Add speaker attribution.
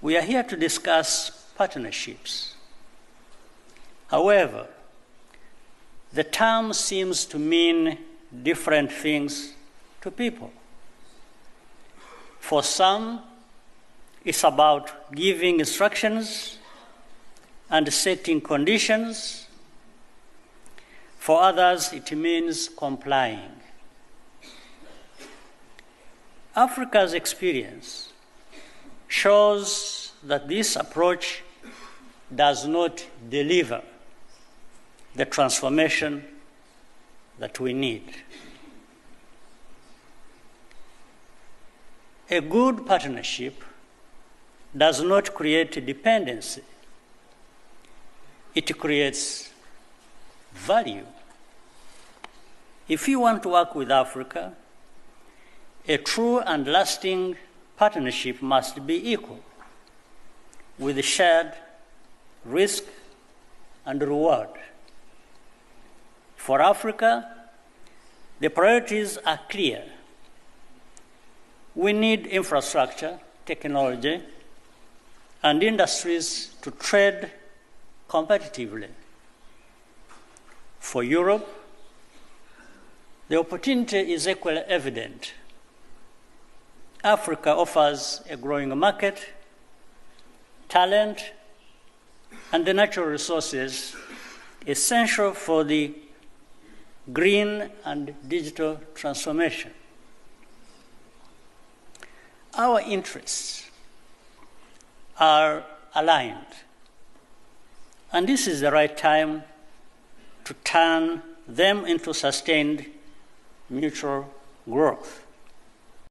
Speaker 1: We are here to discuss partnerships. However, the term seems to mean different things to people. For some, it's about giving instructions and setting conditions. For others, it means complying. Africa's experience shows that this approach does not deliver the transformation that we need. A good partnership does not create dependency. It creates value. If you want to work with Africa, a true and lasting partnership must be equal, with shared risk and reward. For Africa, the priorities are clear. We need infrastructure, technology, and industries to trade competitively. For Europe, the opportunity is equally evident. Africa offers a growing market, talent, and the natural resources essential for the green and digital transformation. Our interests are aligned, and this is the right time to turn them into sustained mutual growth.